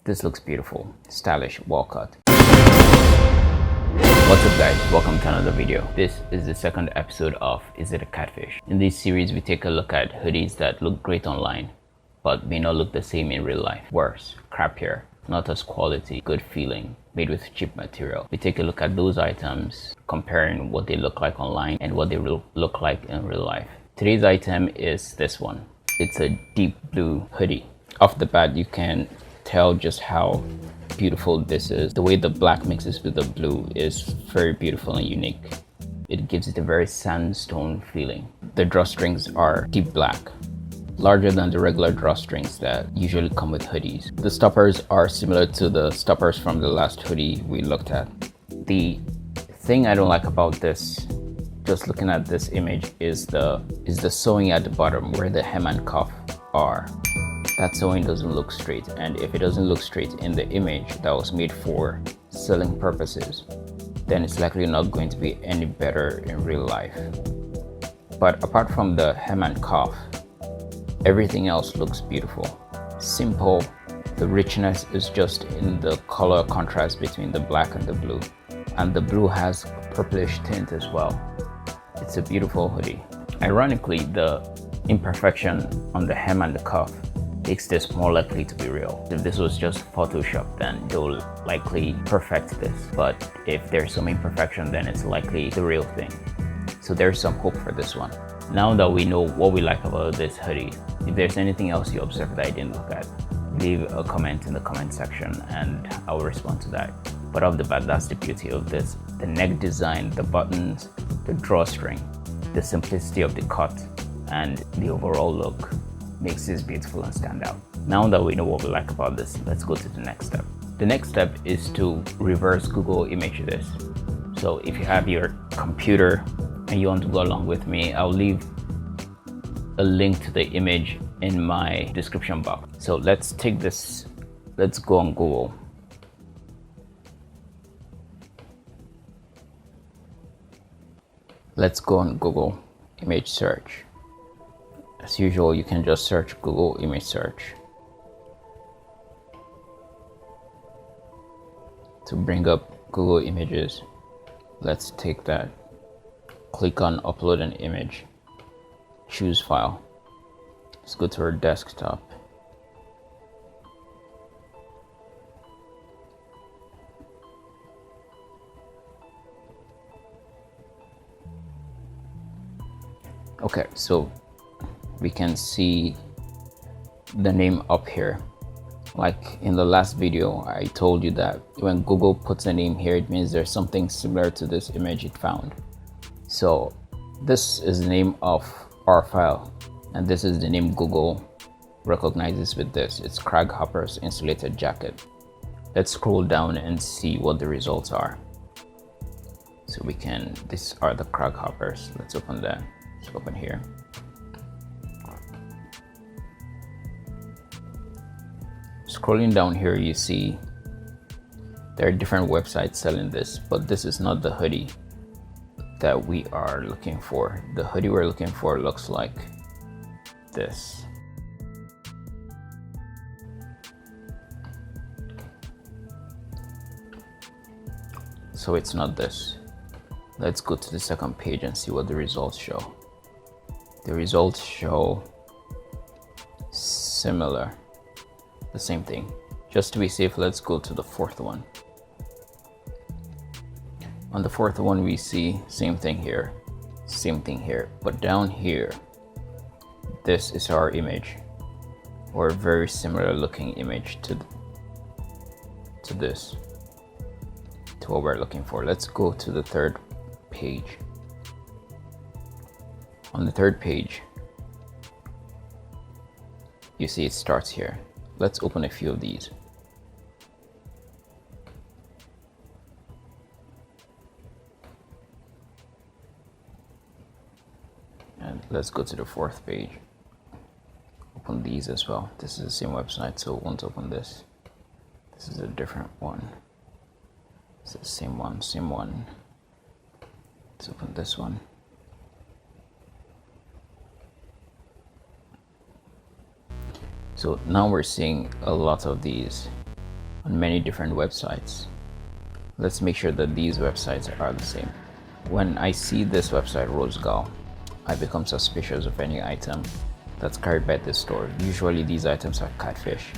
This looks beautiful, stylish, well cut. What's up guys, welcome to another video. This is the second episode of Is It A Catfish? In this series we take a look at hoodies that look great online but may not look the same in real life. Worse, crappier, not as quality, good feeling, made with cheap material. We take a look at those items, comparing what they look like online and what they look like in real life. Today's item is this one. It's a deep blue hoodie. Off the bat you can tell just how beautiful this is. The way the black mixes with the blue is very beautiful and unique. It gives it a very sandstone feeling. The drawstrings are deep black, larger than the regular drawstrings that usually come with hoodies. The stoppers are similar to the stoppers from the last hoodie we looked at. The thing I don't like about this, just looking at this image, is the sewing at the bottom where the hem and cuff are. That sewing doesn't look straight, and if it doesn't look straight in the image that was made for selling purposes, then it's likely not going to be any better in real life. But apart from the hem and cuff, everything else looks beautiful. Simple. The richness is just in the color contrast between the black and the blue, and the blue has a purplish tint as well. It's a beautiful hoodie. Ironically, the imperfection on the hem and the cuff makes this more likely to be real. If this was just Photoshop, then they'll likely perfect this. But if there's some imperfection, then it's likely the real thing. So there's some hope for this one. Now that we know what we like about this hoodie, if there's anything else you observed that I didn't look at, leave a comment in the comment section and I'll respond to that. But off the bat, that's the beauty of this. The neck design, the buttons, the drawstring, the simplicity of the cut, and the overall look makes this beautiful and stand out. Now that we know what we like about this, let's go to the next step. The next step is to reverse Google image this. So if you have your computer and you want to go along with me, I'll leave a link to the image in my description box. So let's take this, let's go on Google. Let's go on Google image search. As usual, you can just search Google image search to bring up Google images. Let's take that, click on upload an image, choose file. Let's go to our desktop. Okay, so we can see the name up here. Like in the last video, I told you that when Google puts a name here, it means there's something similar to this image it found. So this is the name of our file, and this is the name Google recognizes with this. It's Kraghopper's insulated jacket. Let's scroll down and see what the results are. So we can, these are the Kraghoppers. Let's open that. Let's open here. Scrolling down here, you see there are different websites selling this, but this is not the hoodie that we are looking for. The hoodie we're looking for looks like this. So it's not this. Let's go to the second page and see what the results show. The results show similar. The same thing. Just to be safe, let's go to the fourth one. On the fourth one, we see same thing here, but down here, this is our image, or a very similar looking image to this, to what we're looking for. Let's go to the third page. On the third page, you see it starts here. Let's open a few of these. And let's go to the fourth page. Open these as well. This is the same website, so we won't open this. This is a different one. It's the same one. Let's open this one. So now we're seeing a lot of these on many different websites. Let's make sure that these websites are the same. When I see this website Rosegal, I become suspicious of any item that's carried by this store. Usually these items are catfish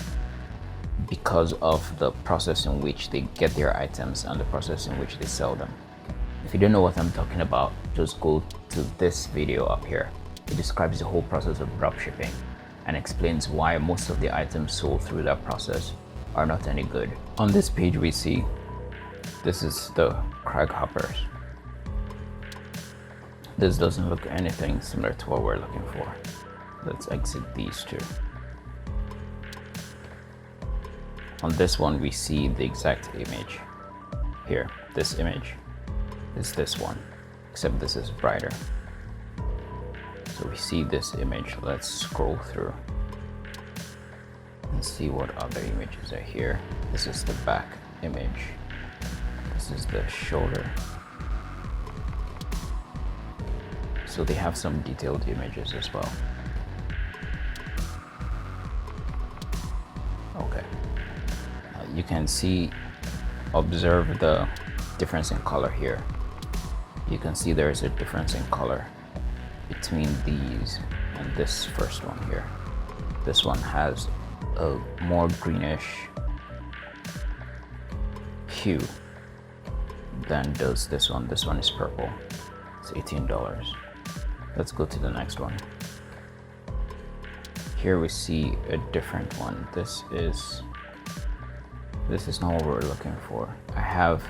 because of the process in which they get their items and the process in which they sell them. If you don't know what I'm talking about, just go to this video up here. It describes the whole process of dropshipping and explains why most of the items sold through that process are not any good. On this page we see, this is the crag hoppers. This doesn't look anything similar to what we're looking for. Let's exit these two. On this one we see the exact image. Here, this image is this one, except this is brighter. So we see this image. Let's scroll through and see what other images are here. This is the back image. This is the shoulder. So they have some detailed images as well. Okay. You can see, observe the difference in color here. You can see there is a difference in color between these and this first one here. This one has a more greenish hue than does this one. This one is purple. It's $18. Let's go to the next one. Here we see a different one. This is not what we're looking for. I have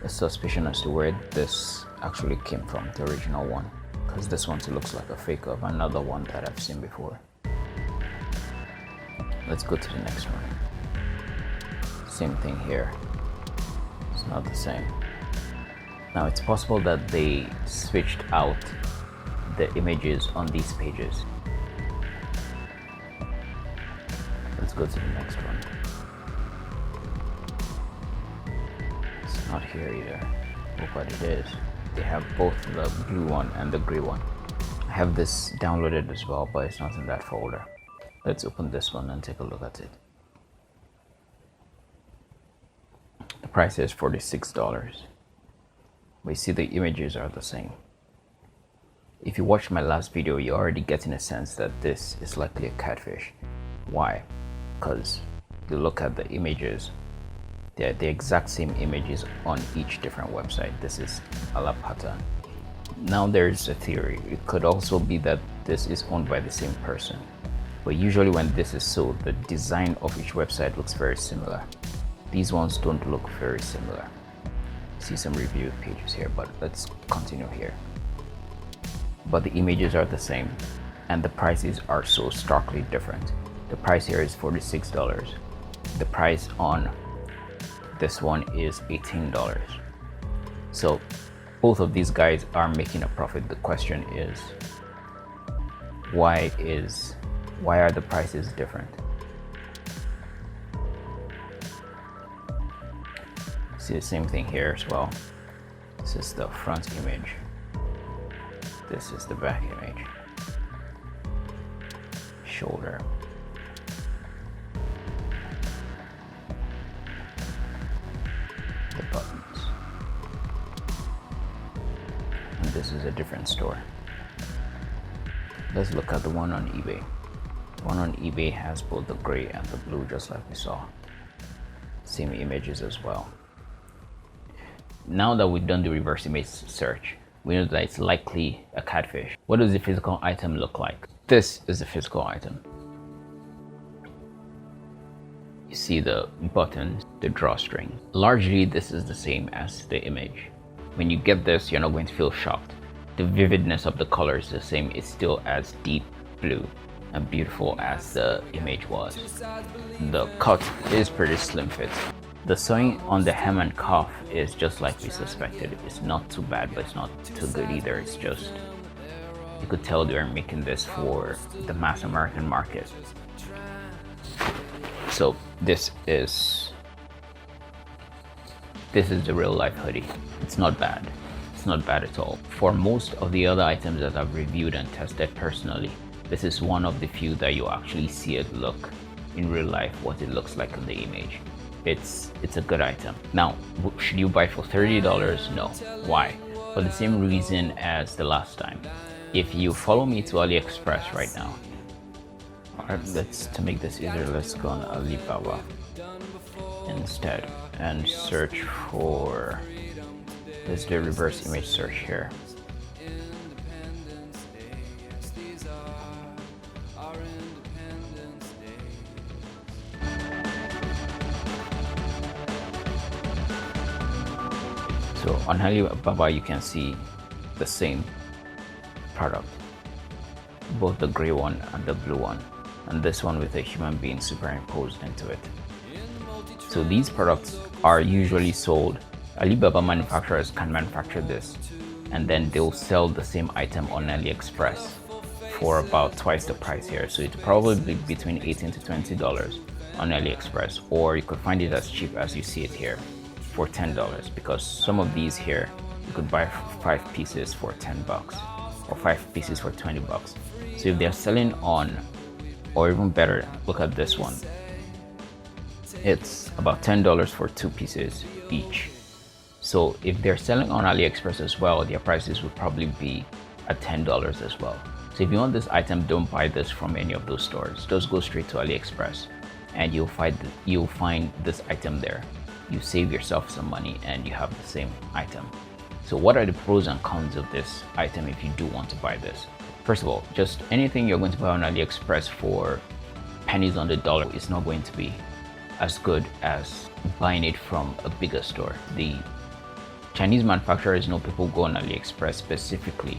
a suspicion as to where this actually came from, the original one, because this one looks like a fake of another one that I've seen before. Let's go to the next one. Same thing here. It's not the same. Now it's possible that they switched out the images on these pages. Let's go to the next one. It's not here either. Oh, but it is. They have both the blue one and the gray one. I have this downloaded as well, but it's not in that folder. Let's open this one and take a look at it. The price is $46. We see the images are the same. If you watched my last video, you're already getting a sense that this is likely a catfish. Why? Because you look at the images, they're the exact same images on each different website. This is a la pattern. Now there's a theory. It could also be that this is owned by the same person. But usually when this is sold, the design of each website looks very similar. These ones don't look very similar. See some review pages here, but let's continue here. But the images are the same and the prices are so starkly different. The price here is $46. The price on this one is $18. So both of these guys are making a profit. The question is, why are the prices different? See the same thing here as well. This is the front image. This is the back image. Shoulder. The buttons. And this is a different store. Let's look at the one on eBay. The one on eBay has both the gray and the blue, just like we saw. Same images as well. Now that we've done the reverse image search, we know that it's likely a catfish. What does the physical item look like? This is the physical item. You see the buttons, the drawstring. Largely, this is the same as the image. When you get this, you're not going to feel shocked. The vividness of the color is the same. It's still as deep blue and beautiful as the image was. The cut is pretty slim fit. The sewing on the hem and cuff is just like we suspected. It's not too bad, but it's not too good either. It's just, you could tell they're making this for the mass American market. So this is the real life hoodie. It's not bad. It's not bad at all. For most of the other items that I've reviewed and tested personally, this is one of the few that you actually see it look in real life what it looks like in the image. it's a good item. Now, should you buy for $30? No. Why? For the same reason as the last time. If you follow me to AliExpress right now, alright, to make this easier, let's go on Alibaba instead and search for, let's do a reverse image search here. So on Alibaba you can see the same product, both the gray one and the blue one, and this one with a human being superimposed into it. So these products are usually sold. Alibaba manufacturers can manufacture this and then they'll sell the same item on AliExpress for about twice the price here. So it'll probably be between $18 to $20 on AliExpress, or you could find it as cheap as you see it here for $10, because some of these here you could buy 5 pieces for $10 or 5 pieces for $20. So if they're selling on, or even better, look at this one, it's about $10 for 2 pieces each. So if they're selling on AliExpress as well, their prices would probably be at $10 as well. So if you want this item, don't buy this from any of those stores. Just go straight to AliExpress and you'll find this item there. You save yourself some money and you have the same item. So what are the pros and cons of this item if you do want to buy this? First of all, just anything you're going to buy on AliExpress for pennies on the dollar is not going to be as good as buying it from a bigger store. The Chinese manufacturers know people go on AliExpress specifically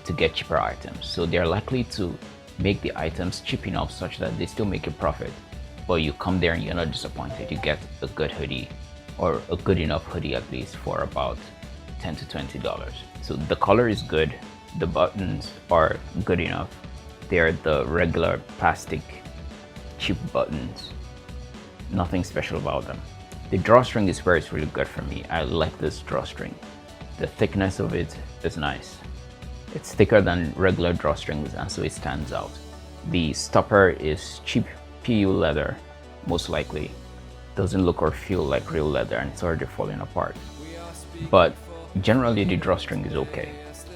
to get cheaper items, so they're likely to make the items cheap enough such that they still make a profit, but you come there and you're not disappointed. You get a good hoodie, or a good enough hoodie at least, for about $10 to $20. So the color is good, the buttons are good enough. They're the regular plastic cheap buttons, nothing special about them. The drawstring is where it's really good for me. I like this drawstring. The thickness of it is nice. It's thicker than regular drawstrings and so it stands out. The stopper is cheap PU leather, most likely. Doesn't look or feel like real leather and it's already falling apart. But generally the drawstring is okay.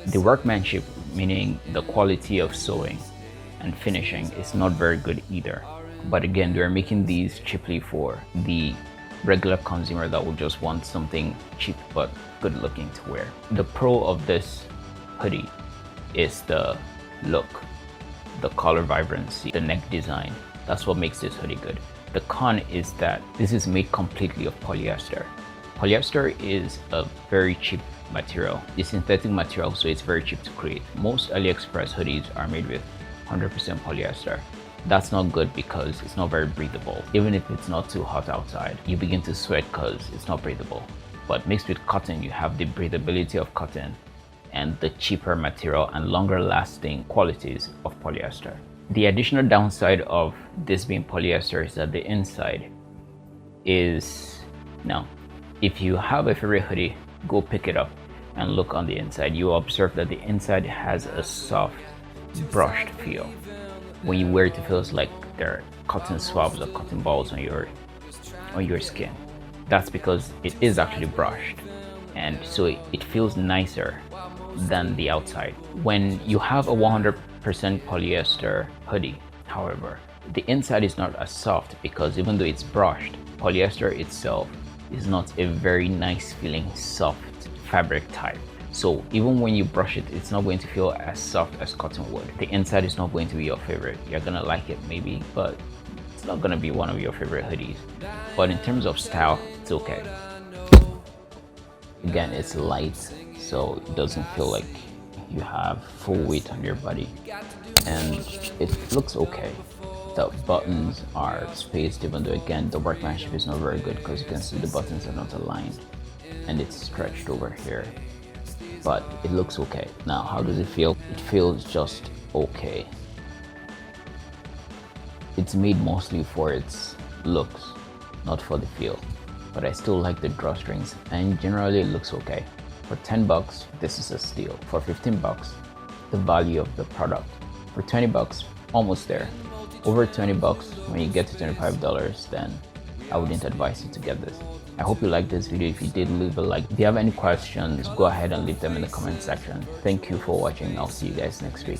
The workmanship, meaning the quality of sewing and finishing, is not very good either. But again, they're making these cheaply for the regular consumer that will just want something cheap but good looking to wear. The pro of this hoodie is the look, the color vibrancy, the neck design. That's what makes this hoodie good. The con is that this is made completely of polyester. Polyester is a very cheap material. It's synthetic material, so it's very cheap to create. Most AliExpress hoodies are made with 100% polyester. That's not good because it's not very breathable. Even if it's not too hot outside, you begin to sweat because it's not breathable. But mixed with cotton, you have the breathability of cotton and the cheaper material and longer lasting qualities of polyester. The additional downside of this being polyester is that the inside is, now, if you have a favorite hoodie, go pick it up and look on the inside. You will observe that the inside has a soft, brushed feel. When you wear it, it feels like there are cotton swabs or cotton balls on your skin. That's because it is actually brushed, and so it feels nicer than the outside. When you have a 100% polyester hoodie, however, the inside is not as soft because even though it's brushed, polyester itself is not a very nice feeling soft fabric type. So even when you brush it, it's not going to feel as soft as cotton would. The inside is not going to be your favorite. You're gonna like it maybe, but it's not gonna be one of your favorite hoodies. But in terms of style, it's okay. Again, it's light, so it doesn't feel like you have full weight on your body. And it looks okay. The buttons are spaced, even though again, the workmanship is not very good because you can see the buttons are not aligned and it's stretched over here. But it looks okay. Now, how does it feel? It feels just okay. It's made mostly for its looks, not for the feel. But I still like the drawstrings and generally it looks okay. For $10, this is a steal. For $15, the value of the product. For $20, almost there. Over $20, when you get to $25, then I wouldn't advise you to get this. I hope you liked this video. If you did, leave a like. If you have any questions, go ahead and leave them in the comment section. Thank you for watching. I'll see you guys next week.